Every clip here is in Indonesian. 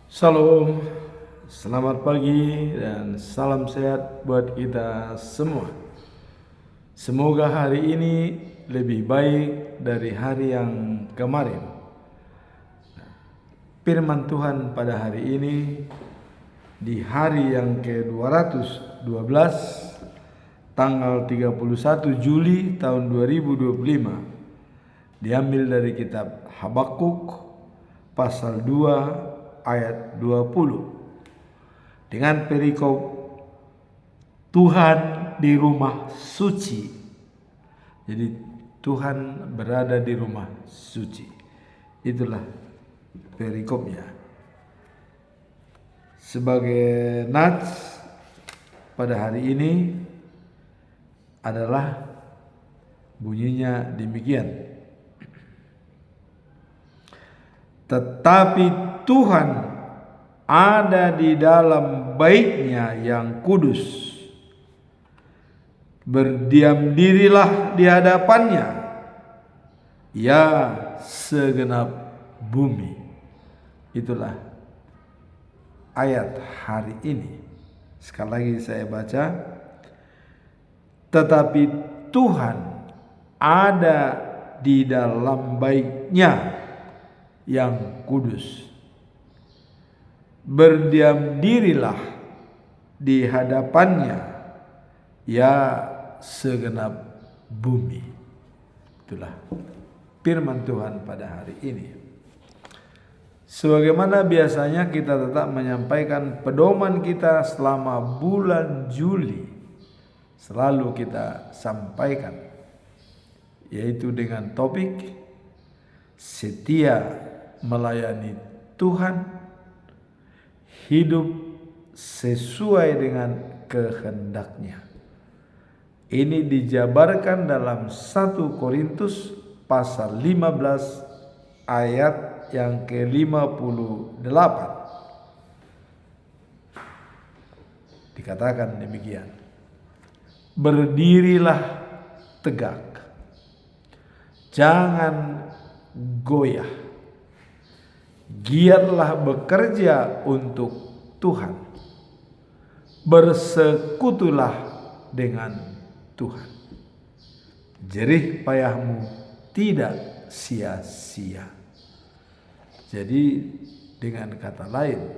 Salam, selamat pagi dan salam sehat buat kita semua. Semoga hari ini lebih baik dari hari yang kemarin. Firman Tuhan pada hari ini di hari yang ke-212 tanggal 31 Juli tahun 2025 diambil dari kitab Habakuk pasal 2 ayat 20 dengan perikop Tuhan di rumah suci. Jadi Tuhan berada di rumah suci. Itulah perikopnya. Sebagai nats pada hari ini adalah bunyinya demikian. Tetapi Tuhan ada di dalam bait-Nya yang kudus. Berdiam dirilah di hadapannya, ya segenap bumi. Itulah ayat hari ini. Sekali lagi saya baca. Tetapi Tuhan ada di dalam bait-Nya yang kudus. Berdiam dirilah di hadapannya, ya segenap bumi. Itulah firman Tuhan pada hari ini. Sebagaimana biasanya kita tetap menyampaikan pedoman kita selama bulan Juli, selalu kita sampaikan, yaitu dengan topik setia melayani Tuhan, hidup sesuai dengan kehendak-Nya. Ini dijabarkan dalam 1 Korintus pasal 15 ayat yang ke-58. Dikatakan demikian. Berdirilah tegak, jangan goyah. Giatlah bekerja untuk Tuhan. Bersekutulah dengan Tuhan. Jerih payahmu tidak sia-sia. Jadi dengan kata lain,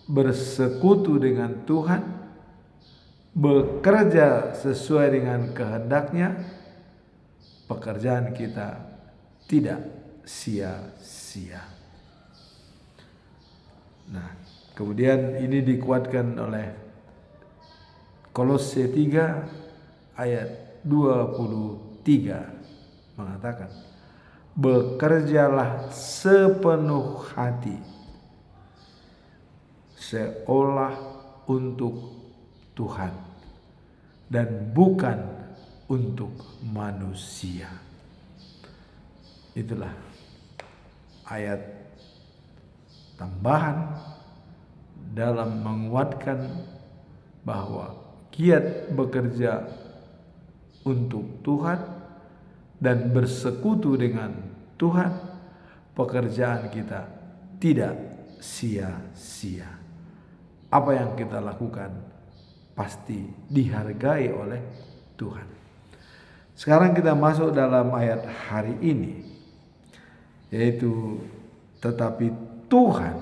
bersekutu dengan Tuhan, bekerja sesuai dengan kehendak-Nya, pekerjaan kita tidak sia-sia. Nah, kemudian ini dikuatkan oleh Kolose 3 ayat 23 mengatakan, bekerjalah sepenuh hati seolah untuk Tuhan dan bukan untuk manusia. Itulah ayat tambahan dalam menguatkan bahwa giat bekerja untuk Tuhan dan bersekutu dengan Tuhan, pekerjaan kita tidak sia-sia. Apa yang kita lakukan pasti dihargai oleh Tuhan. Sekarang kita masuk dalam ayat hari ini, yaitu tetapi Tuhan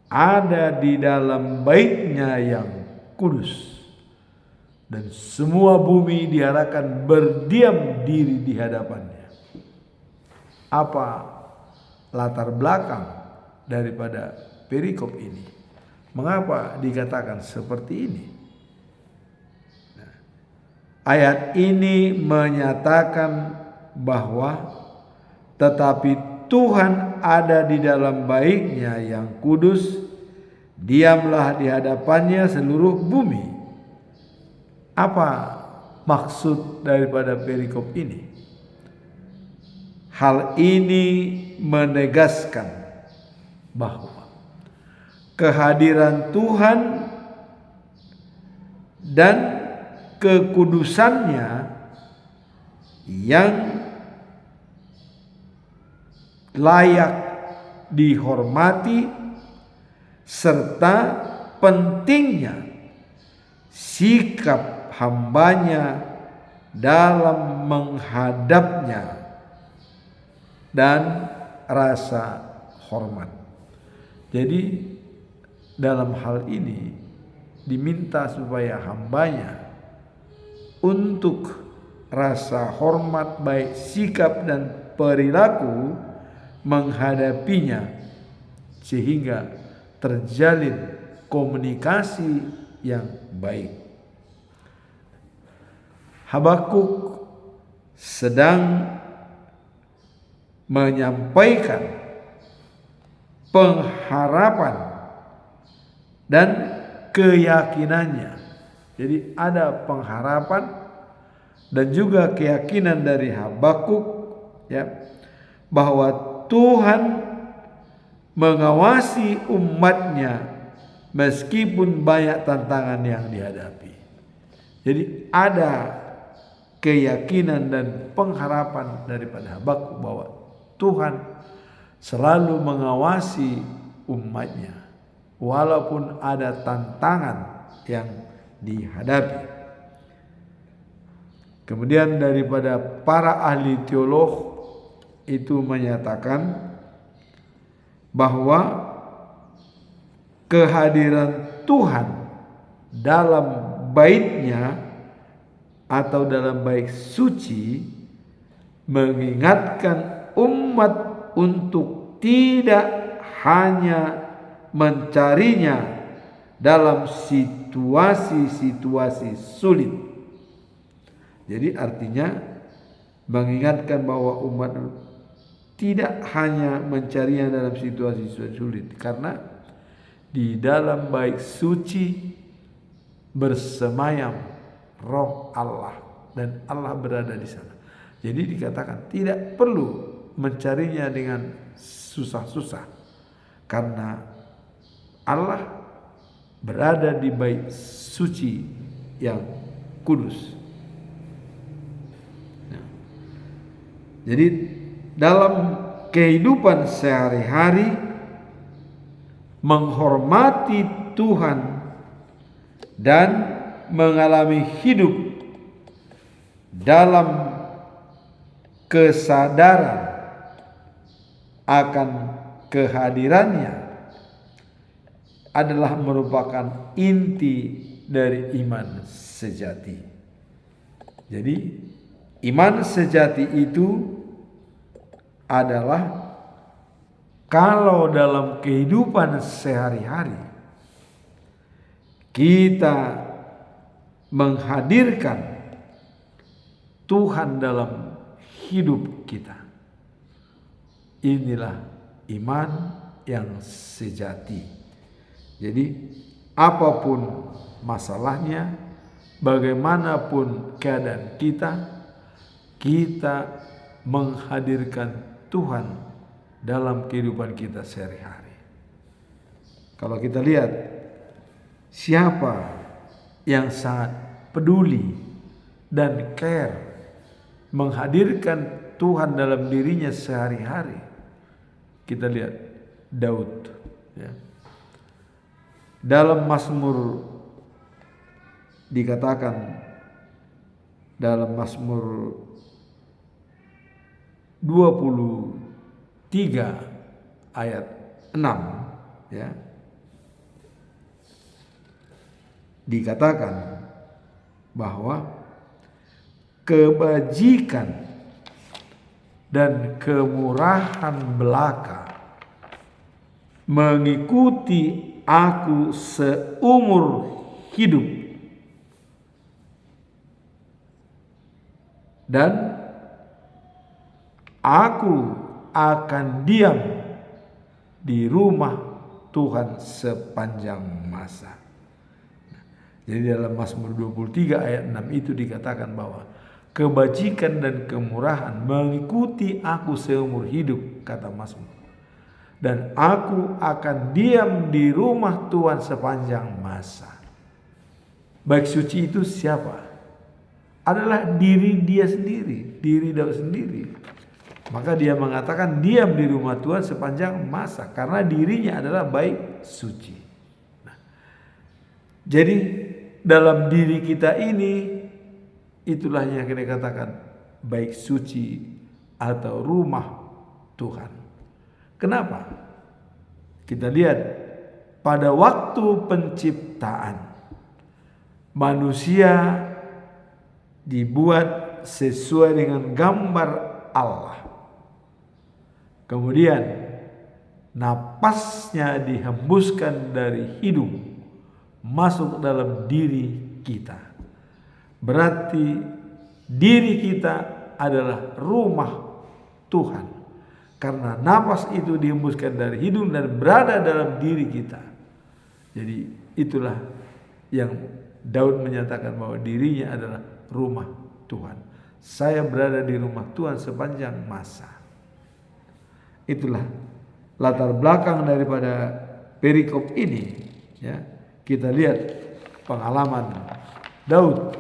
ada di dalam bait-Nya yang kudus, dan semua bumi diarahkan berdiam diri di hadapannya. Apa latar belakang daripada perikop ini? Mengapa dikatakan seperti ini? Ayat ini menyatakan bahwa tetapi Tuhan ada di dalam bait-Nya yang kudus, diamlah di hadapannya seluruh bumi. Apa maksud daripada perikop ini? Hal ini menegaskan bahwa kehadiran Tuhan dan kekudusan-Nya yang layak dihormati serta pentingnya sikap hambanya dalam menghadapnya dan rasa hormat. Jadi dalam hal ini diminta supaya hambanya untuk rasa hormat baik sikap dan perilaku menghadapinya sehingga terjalin komunikasi yang baik. Habakuk sedang menyampaikan pengharapan dan keyakinannya. Jadi ada pengharapan dan juga keyakinan dari Habakuk, ya, bahwa Tuhan mengawasi umatnya meskipun banyak tantangan yang dihadapi. Jadi ada keyakinan dan pengharapan daripada Habakuk bahwa Tuhan selalu mengawasi umatnya walaupun ada tantangan yang dihadapi. Kemudian daripada para ahli teolog itu menyatakan bahwa kehadiran Tuhan dalam baitnya atau dalam bait suci mengingatkan umat untuk tidak hanya mencarinya dalam situasi-situasi sulit. Jadi artinya mengingatkan bahwa umat tidak hanya mencarinya dalam situasi-situasi sulit, karena di dalam bait suci bersemayam roh Allah dan Allah berada di sana. Jadi dikatakan tidak perlu mencarinya dengan susah-susah karena Allah berada di bait suci yang kudus. Jadi dalam kehidupan sehari-hari menghormati Tuhan dan mengalami hidup dalam kesadaran akan kehadirannya adalah merupakan inti dari iman sejati. Jadi iman sejati itu adalah kalau dalam kehidupan sehari-hari kita menghadirkan Tuhan dalam hidup kita. Inilah iman yang sejati. Jadi apapun masalahnya, bagaimanapun keadaan kita menghadirkan Tuhan dalam kehidupan kita sehari-hari. Kalau kita lihat siapa yang sangat peduli dan care menghadirkan Tuhan dalam dirinya sehari-hari, kita lihat Daud, ya. Dalam Mazmur dikatakan dalam Mazmur 23 ayat 6, ya, dikatakan bahwa kebajikan dan kemurahan belaka mengikuti aku seumur hidup, dan aku akan diam di rumah Tuhan sepanjang masa. Jadi dalam Mazmur 23 ayat 6 itu dikatakan bahwa kebajikan dan kemurahan mengikuti aku seumur hidup, kata Mazmur. Dan aku akan diam di rumah Tuhan sepanjang masa. Baik suci itu siapa? Adalah diri dia sendiri, diri Daud sendiri. Maka dia mengatakan diam di rumah Tuhan sepanjang masa karena dirinya adalah baik suci. Nah, jadi dalam diri kita ini itulah yang kita katakan baik suci atau rumah Tuhan. Kenapa? Kita lihat pada waktu penciptaan manusia dibuat sesuai dengan gambar Allah. Kemudian napasnya dihembuskan dari hidung masuk dalam diri kita. Berarti diri kita adalah rumah Tuhan. Karena napas itu dihembuskan dari hidung dan berada dalam diri kita. Jadi itulah yang Daud menyatakan bahwa dirinya adalah rumah Tuhan. Saya berada di rumah Tuhan sepanjang masa. Itulah latar belakang daripada perikop ini. Ya, kita lihat pengalaman Daud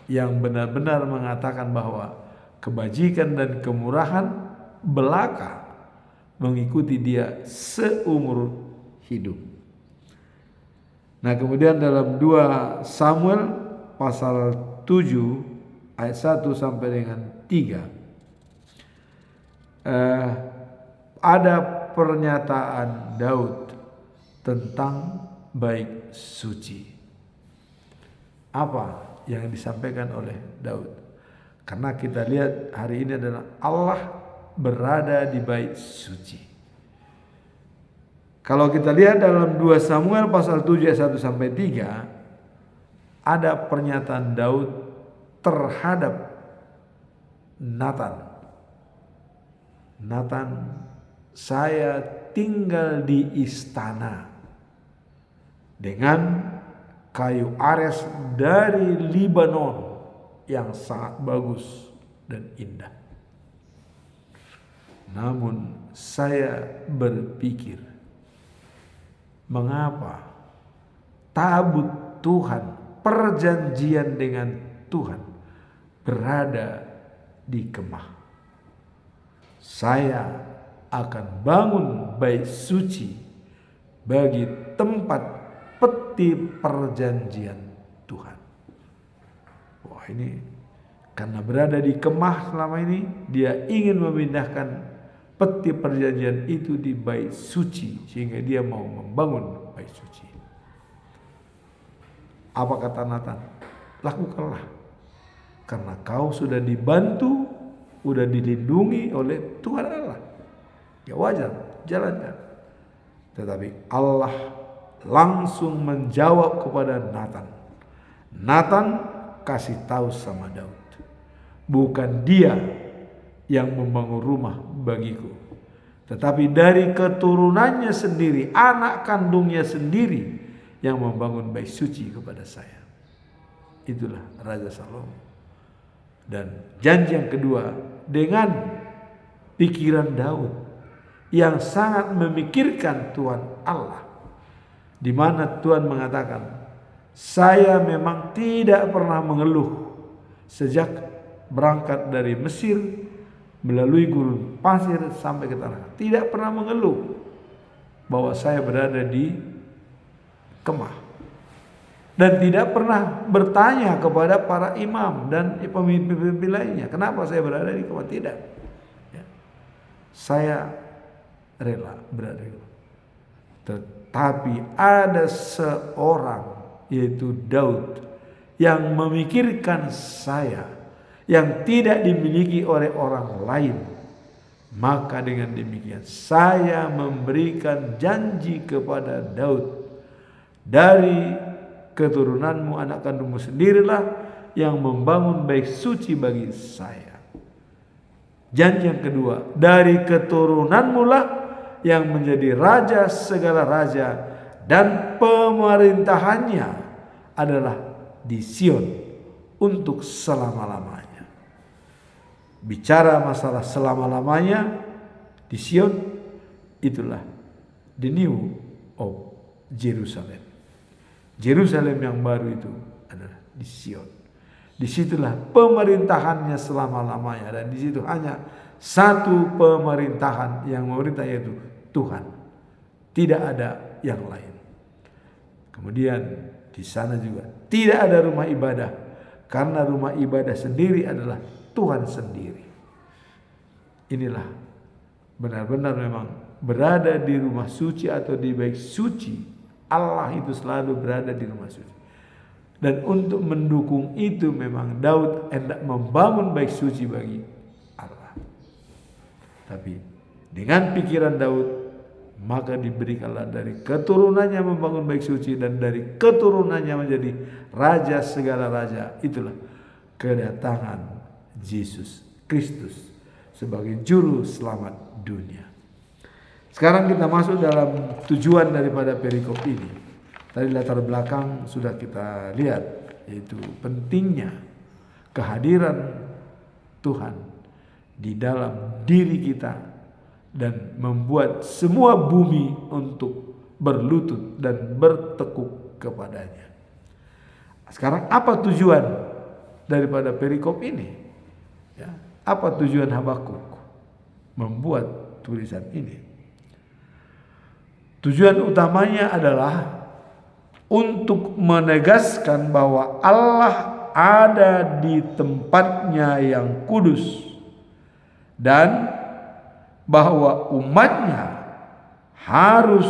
yang benar-benar mengatakan bahwa kebajikan dan kemurahan belaka mengikuti dia seumur hidup. Nah, kemudian dalam 2 Samuel pasal 7 ayat 1 sampai dengan 3 ada pernyataan Daud tentang baik suci. Apa yang disampaikan oleh Daud? Karena kita lihat hari ini adalah Allah berada di bait suci. Kalau kita lihat dalam 2 Samuel pasal 7 ayat 1 sampai 3 ada pernyataan Daud terhadap Nathan. Nathan, saya tinggal di istana dengan kayu ares dari Libanon yang sangat bagus dan indah. Namun saya berpikir, mengapa tabut Tuhan, perjanjian dengan Tuhan berada di kemah? Saya akan bangun bait suci bagi tempat peti perjanjian Tuhan. Wah, ini karena berada di kemah selama ini, dia ingin memindahkan peti perjanjian itu di bait suci, sehingga dia mau membangun bait suci. Apa kata Nathan? Lakukanlah, karena kau sudah dibantu, sudah dilindungi oleh Tuhan Allah. Ya wajar, jalankan. Tetapi Allah langsung menjawab kepada Nathan. Nathan kasih tahu sama Daud, bukan dia yang membangun rumah bagiku, tetapi dari keturunannya sendiri, anak kandungnya sendiri yang membangun bait suci kepada saya. Itulah Raja Salomo. Dan janji yang kedua, dengan pikiran Daud yang sangat memikirkan Tuhan Allah, di mana Tuhan mengatakan, saya memang tidak pernah mengeluh sejak berangkat dari Mesir melalui gurun pasir sampai ke tanah. Tidak pernah mengeluh bahwa saya berada di kemah. Dan tidak pernah bertanya kepada para imam dan pemimpin-pemimpin lainnya, kenapa saya berada di kemah? Tidak. Ya. Saya rela berada di kemah. Tetapi ada seorang, yaitu Daud, yang memikirkan saya, yang tidak dimiliki oleh orang lain. Maka dengan demikian saya memberikan janji kepada Daud, dari keturunanmu, anak kandungmu sendirilah yang membangun bait suci bagi saya. Janji yang kedua, dari keturunanmu lah yang menjadi raja segala raja, dan pemerintahannya adalah di Sion untuk selama-lamanya. Bicara masalah selama-lamanya di Sion, itulah the new of Jerusalem. Jerusalem yang baru itu adalah di Sion. Disitulah pemerintahannya selama-lamanya, dan di situ hanya satu pemerintahan yang memerintah, yaitu Tuhan. Tidak ada yang lain. Kemudian di sana juga tidak ada rumah ibadah, karena rumah ibadah sendiri adalah Tuhan sendiri. Inilah benar-benar memang berada di rumah suci atau di bait suci. Allah itu selalu berada di rumah suci. Dan untuk mendukung itu memang Daud hendak membangun bait suci bagi Allah. Tapi dengan pikiran Daud, maka diberikanlah dari keturunannya membangun bait suci, dan dari keturunannya menjadi raja segala raja. Itulah kedatangan Yesus Kristus sebagai juru selamat dunia. Sekarang kita masuk dalam tujuan daripada perikop ini. Tadi latar belakang sudah kita lihat, yaitu pentingnya kehadiran Tuhan di dalam diri kita dan membuat semua bumi untuk berlutut dan bertekuk kepadanya. Sekarang apa tujuan daripada perikop ini? Ya, apa tujuan Habakuk membuat tulisan ini? Tujuan utamanya adalah untuk menegaskan bahwa Allah ada di tempatnya yang kudus, dan bahwa umatnya harus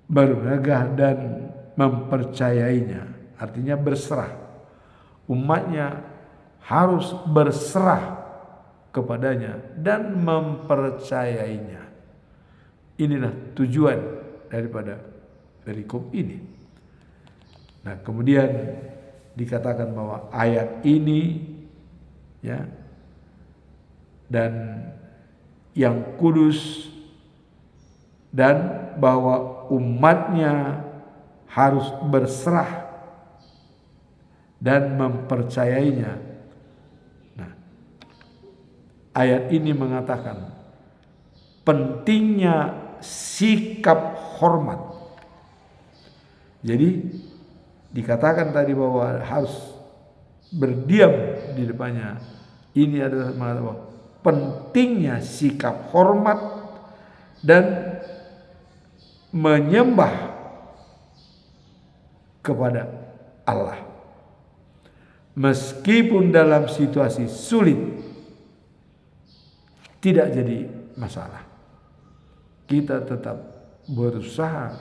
bermegah dan mempercayainya. Artinya berserah. Umatnya harus berserah kepadanya dan mempercayainya. Inilah tujuan daripada perikop ini. Nah, kemudian dikatakan bahwa ayat ini dan yang kudus, dan bahwa umatnya harus berserah dan mempercayainya. Nah, ayat ini mengatakan pentingnya sikap hormat. Jadi dikatakan tadi bahwa harus berdiam di depannya. Ini adalah bahwa pentingnya sikap hormat dan menyembah kepada Allah. Meskipun dalam situasi sulit, tidak jadi masalah. Kita tetap berusaha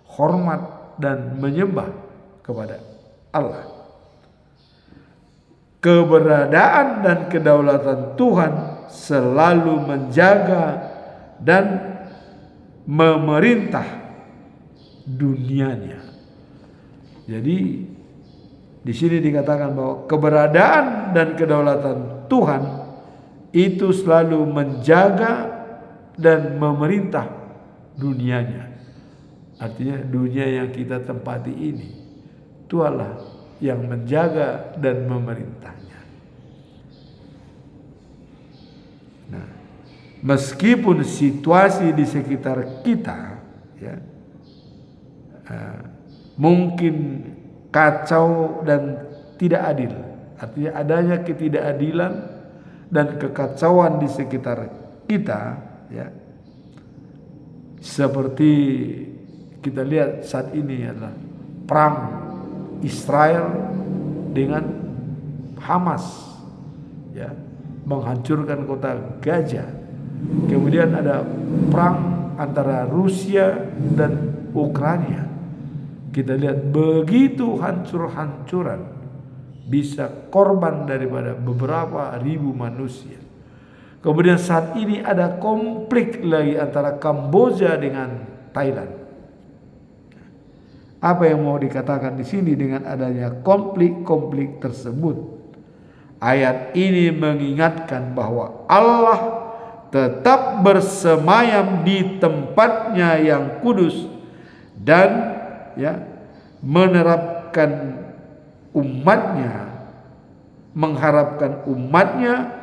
hormat dan menyembah kepada Allah. Keberadaan dan kedaulatan Tuhan selalu menjaga dan memerintah dunianya. Jadi di sini dikatakan bahwa keberadaan dan kedaulatan Tuhan itu selalu menjaga dan memerintah dunianya. Artinya dunia yang kita tempati ini, Tuhanlah yang menjaga dan memerintahnya. Nah, meskipun situasi di sekitar kita mungkin kacau dan tidak adil, artinya adanya ketidakadilan dan kekacauan di sekitar kita, seperti kita lihat saat ini adalah perang Israel dengan Hamas, menghancurkan kota Gaza. Kemudian ada perang antara Rusia dan Ukraina. Kita lihat begitu hancur-hancuran, bisa korban daripada beberapa ribu manusia. Kemudian saat ini ada konflik lagi antara Kamboja dengan Thailand. Apa yang mau dikatakan di sini dengan adanya konflik-konflik tersebut? Ayat ini mengingatkan bahwa Allah tetap bersemayam di tempatnya yang kudus dan menerapkan umatnya, mengharapkan umatnya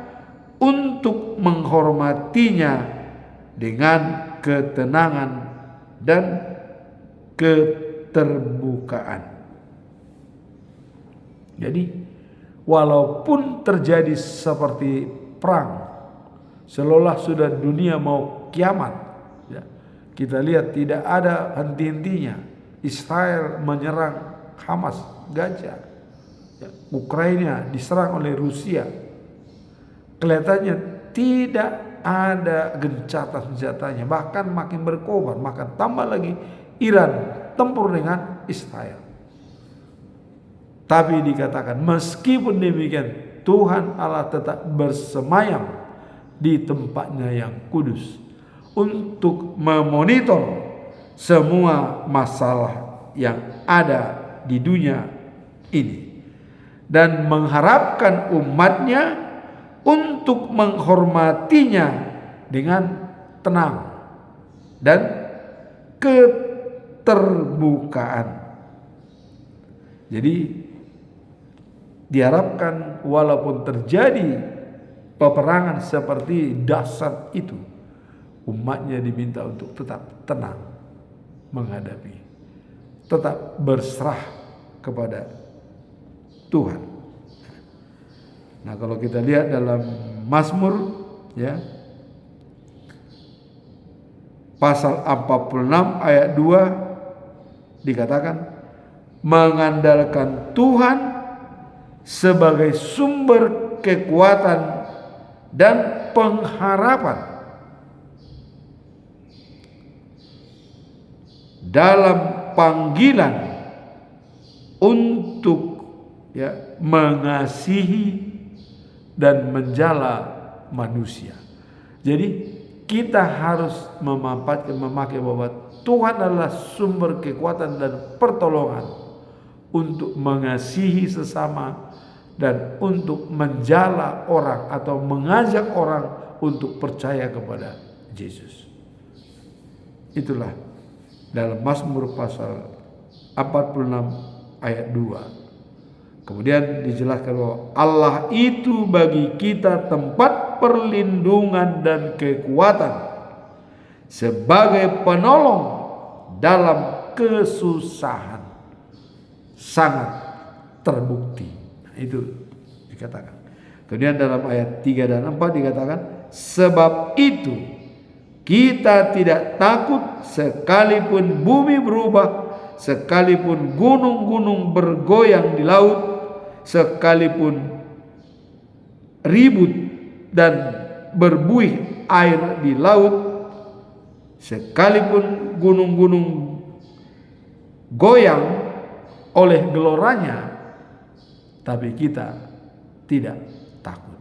untuk menghormatinya dengan ketenangan dan keterbukaan. Jadi walaupun terjadi seperti perang, seolah sudah dunia mau kiamat, ya. Kita lihat tidak ada henti-hentinya. Israel menyerang Hamas, Gaza, ya. Ukraina diserang oleh Rusia. Kelihatannya tidak ada gencatan senjatanya, bahkan makin berkobar, maka tambah lagi Iran tempur dengan Israel. Tapi dikatakan meskipun demikian, Tuhan Allah tetap bersemayam di tempatnya yang kudus untuk memonitor semua masalah yang ada di dunia ini dan mengharapkan umatnya untuk menghormatinya dengan tenang dan keterbukaan. Jadi diharapkan walaupun terjadi peperangan seperti dahsyat itu, umatnya diminta untuk tetap tenang menghadapi, tetap berserah kepada Tuhan. Nah, kalau kita lihat dalam Mazmur, ya, pasal 46 ayat 2 dikatakan, mengandalkan Tuhan sebagai sumber kekuatan dan pengharapan dalam panggilan untuk, ya, mengasihi dan menjala manusia. Jadi kita harus memakai bahwa Tuhan adalah sumber kekuatan dan pertolongan untuk mengasihi sesama dan untuk menjala orang atau mengajak orang untuk percaya kepada Yesus. Itulah dalam Mazmur pasal 46 ayat 2. Kemudian dijelaskan bahwa Allah itu bagi kita tempat perlindungan dan kekuatan sebagai penolong dalam kesusahan, sangat terbukti. Nah, itu dikatakan. Kemudian dalam ayat 3 dan 4 dikatakan, sebab itu kita tidak takut sekalipun bumi berubah, sekalipun gunung-gunung bergoyang di laut, sekalipun ribut dan berbuih air di laut, sekalipun gunung-gunung goyang oleh geloranya, tapi kita tidak takut.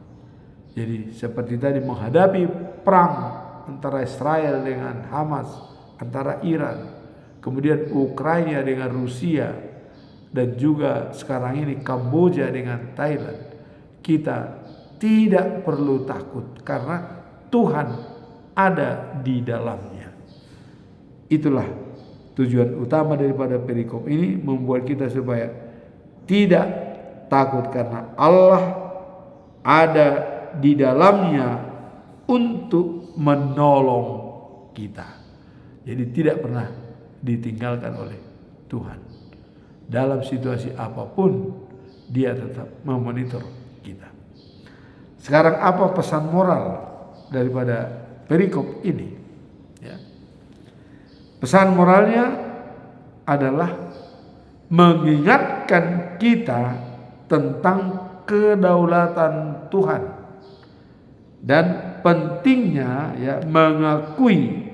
Jadi seperti tadi menghadapi perang antara Israel dengan Hamas, antara Iran, kemudian Ukraina dengan Rusia, dan juga sekarang ini Kamboja dengan Thailand, kita tidak perlu takut karena Tuhan ada di dalamnya. Itulah tujuan utama daripada perikop ini, membuat kita supaya tidak takut karena Allah ada di dalamnya untuk menolong kita. Jadi tidak pernah ditinggalkan oleh Tuhan. Dalam situasi apapun Dia tetap memonitor kita. Sekarang apa pesan moral daripada perikop ini? Ya. Pesan moralnya adalah mengingatkan kita tentang kedaulatan Tuhan dan pentingnya, ya, mengakui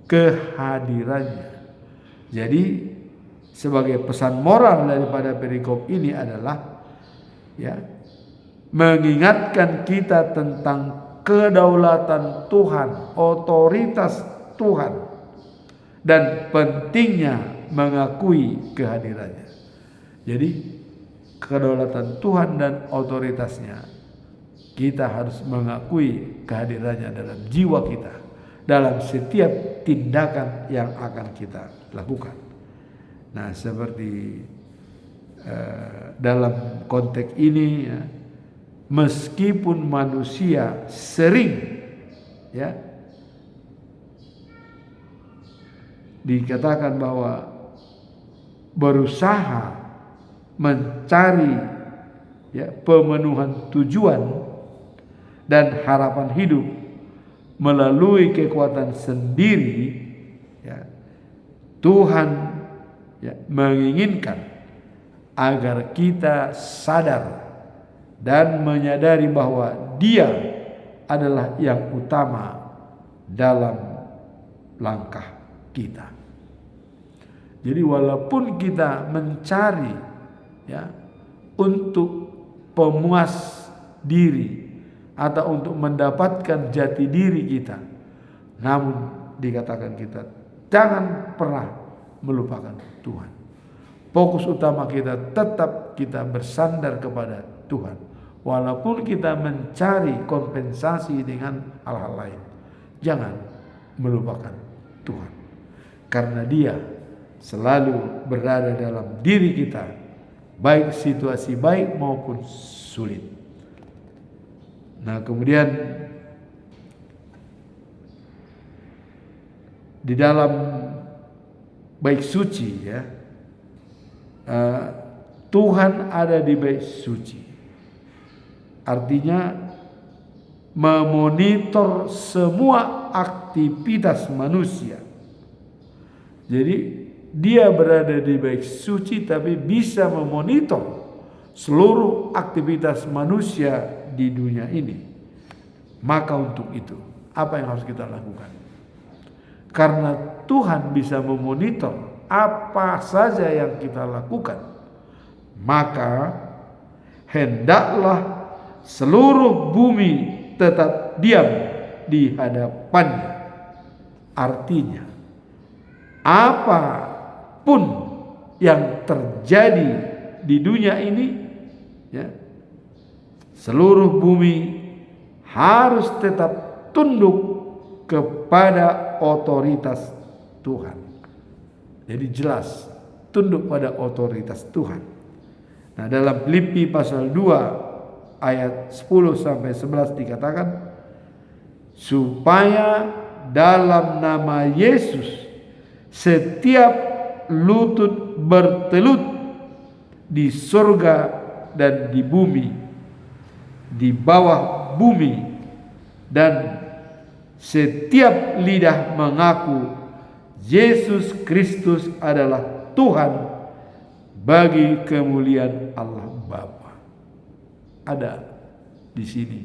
kehadirannya. Jadi sebagai pesan moral daripada perikop ini adalah, ya, mengingatkan kita tentang kedaulatan Tuhan, otoritas Tuhan, dan pentingnya mengakui kehadirannya. Jadi kedaulatan Tuhan dan otoritasnya, kita harus mengakui kehadirannya dalam jiwa kita, dalam setiap tindakan yang akan kita lakukan. Nah, seperti dalam konteks ini, ya, meskipun manusia sering, ya, dikatakan bahwa berusaha mencari ya, pemenuhan tujuan dan harapan hidup melalui kekuatan sendiri, ya, Tuhan, ya, menginginkan agar kita sadar dan menyadari bahwa Dia adalah yang utama dalam langkah kita. Jadi walaupun kita mencari, ya, untuk pemuas diri atau untuk mendapatkan jati diri kita, namun dikatakan kita jangan pernah melupakan Tuhan. Fokus utama kita tetap kita bersandar kepada Tuhan, walaupun kita mencari kompensasi dengan hal-hal lain. Jangan melupakan Tuhan, karena Dia selalu berada dalam diri kita, baik situasi baik maupun sulit. Nah, kemudian di dalam bait suci, ya, Tuhan ada di bait suci. Artinya memonitor semua aktivitas manusia. Jadi Dia berada di bait suci tapi bisa memonitor seluruh aktivitas manusia di dunia ini. Maka untuk itu, apa yang harus kita lakukan? Karena Tuhan bisa memonitor apa saja yang kita lakukan, maka hendaklah seluruh bumi tetap diam di hadapannya. Artinya, apapun yang terjadi di dunia ini, ya, seluruh bumi harus tetap tunduk kepada otoritas Tuhan. Jadi jelas tunduk pada otoritas Tuhan. Nah, dalam Filipi pasal 2 ayat 10 sampai 11 dikatakan, supaya dalam nama Yesus setiap lutut bertelut di surga dan di bumi, di bawah bumi, dan setiap lidah mengaku Yesus Kristus adalah Tuhan bagi kemuliaan Allah Bapa. Ada di sini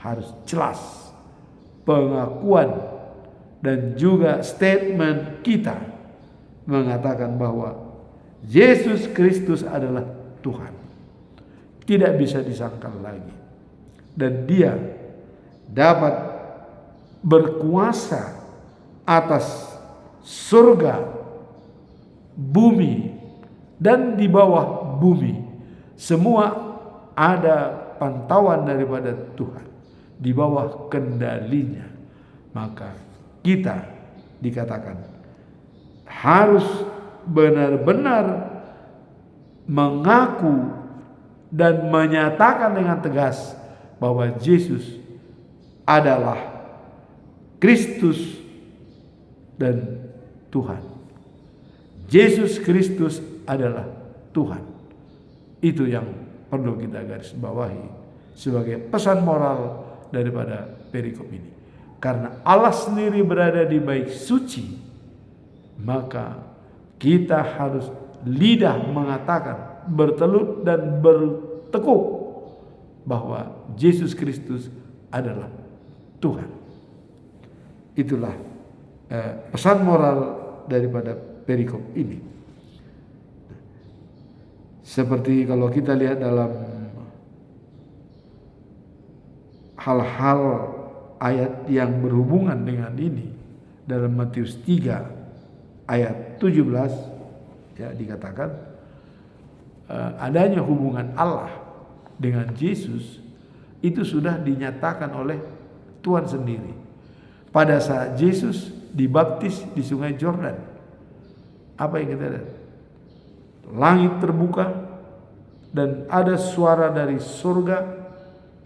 harus jelas pengakuan dan juga statement kita mengatakan bahwa Yesus Kristus adalah Tuhan. Tidak bisa disangkal lagi. Dan Dia dapat berkuasa atas surga, bumi, dan di bawah bumi. Semua ada pantauan daripada Tuhan, di bawah kendalinya. Maka kita dikatakan harus benar-benar mengaku dan menyatakan dengan tegas bahwa Yesus adalah Kristus dan Tuhan. Yesus Kristus adalah Tuhan. Itu yang perlu kita garis bawahi sebagai pesan moral daripada perikop ini. Karena Allah sendiri berada di bait suci, maka kita harus lidah mengatakan, bertelut dan bertekuk bahwa Yesus Kristus adalah Tuhan. Itulah pesan moral daripada perikop ini. Seperti kalau kita lihat dalam hal-hal ayat yang berhubungan dengan ini, dalam Matius 3 ayat 17, ya, dikatakan adanya hubungan Allah dengan Yesus itu sudah dinyatakan oleh Tuhan sendiri pada saat Yesus dibaptis di Sungai Yordan. Apa yang kita lihat? Langit terbuka dan ada suara dari surga,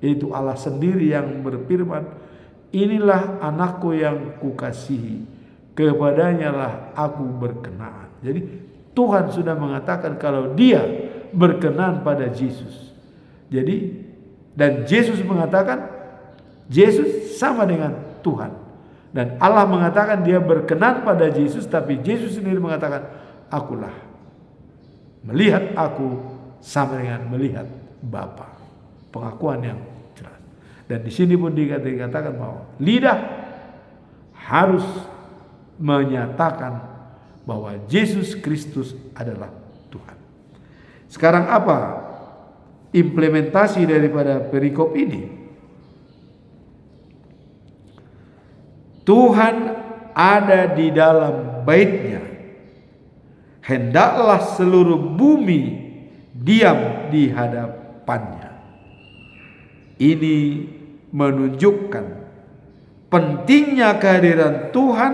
yaitu Allah sendiri yang berfirman, inilah anakku yang kukasihi, kepadanya lah aku berkenan. Jadi Tuhan sudah mengatakan kalau Dia berkenan pada Yesus. Jadi dan Yesus mengatakan Yesus sama dengan Tuhan. Dan Allah mengatakan dia berkenan pada Yesus, tapi Yesus sendiri mengatakan akulah. Melihat aku sama dengan melihat Bapa. Pengakuan yang jelas. Dan di sini pun dikatakan bahwa lidah harus menyatakan bahwa Yesus Kristus adalah Tuhan. Sekarang apa implementasi daripada perikop ini? Tuhan ada di dalam bait-Nya. Hendaklah seluruh bumi diam di hadapannya. Ini menunjukkan pentingnya kehadiran Tuhan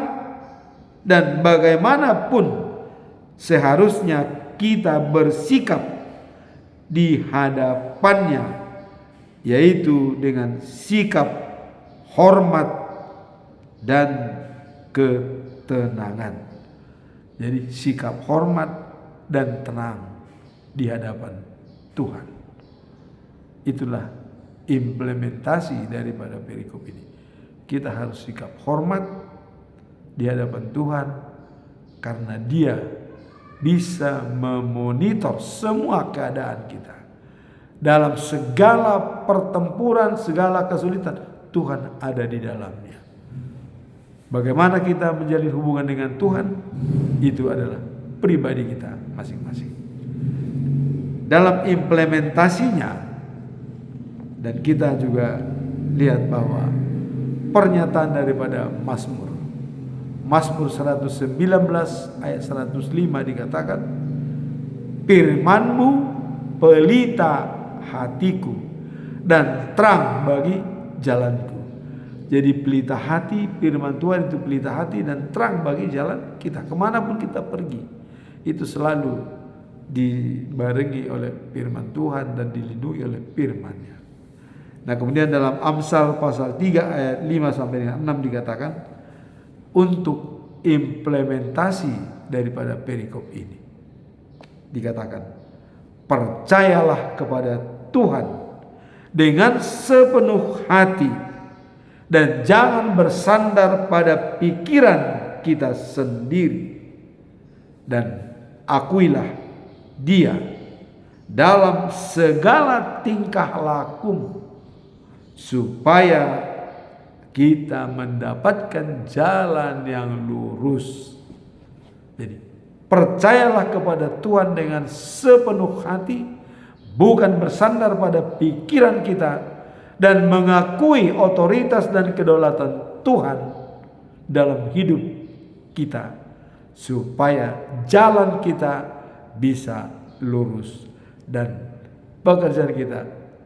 dan bagaimanapun seharusnya kita bersikap di hadapannya, yaitu dengan sikap hormat dan ketenangan. Jadi sikap hormat dan tenang di hadapan Tuhan. Itulah implementasi daripada perikop ini. Kita harus sikap hormat di hadapan Tuhan karena Dia bisa memonitor semua keadaan kita. Dalam segala pertempuran, segala kesulitan, Tuhan ada di dalamnya. Bagaimana kita menjalin hubungan dengan Tuhan, itu adalah pribadi kita masing-masing. Dalam implementasinya, dan kita juga lihat bahwa pernyataan daripada Mazmur 119 ayat 105 dikatakan, firman-Mu pelita hatiku dan terang bagi jalanku. Jadi pelita hati, firman Tuhan itu pelita hati dan terang bagi jalan kita. Kemanapun kita pergi, itu selalu dibarengi oleh firman Tuhan dan dilindungi oleh firman-Nya. Nah kemudian dalam Amsal pasal 3 ayat 5 sampai dengan 6 dikatakan, untuk implementasi daripada perikop ini dikatakan, percayalah kepada Tuhan dengan sepenuh hati dan jangan bersandar pada pikiran kita sendiri, dan akuilah Dia dalam segala tingkah lakumu supaya kita mendapatkan jalan yang lurus. Jadi percayalah kepada Tuhan dengan sepenuh hati, bukan bersandar pada pikiran kita, dan mengakui otoritas dan kedaulatan Tuhan dalam hidup kita, supaya jalan kita bisa lurus dan pekerjaan kita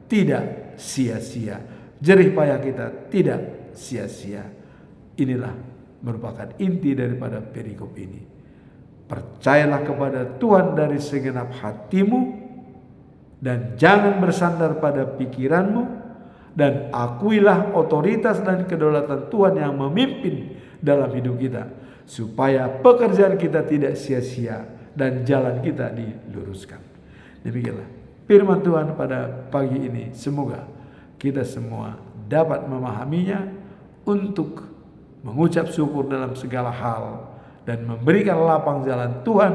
tidak sia-sia, jerih payah kita tidak sia-sia. Inilah merupakan inti daripada perikop ini. Percayalah kepada Tuhan dari segenap hatimu dan jangan bersandar pada pikiranmu, dan akuilah otoritas dan kedaulatan Tuhan yang memimpin dalam hidup kita, supaya pekerjaan kita tidak sia-sia dan jalan kita diluruskan. Demikianlah firman Tuhan pada pagi ini. Semoga kita semua dapat memahaminya untuk mengucap syukur dalam segala hal dan memberikan lapang jalan Tuhan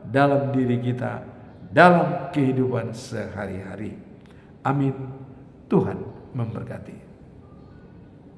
dalam diri kita, dalam kehidupan sehari-hari. Amin. Tuhan memberkati.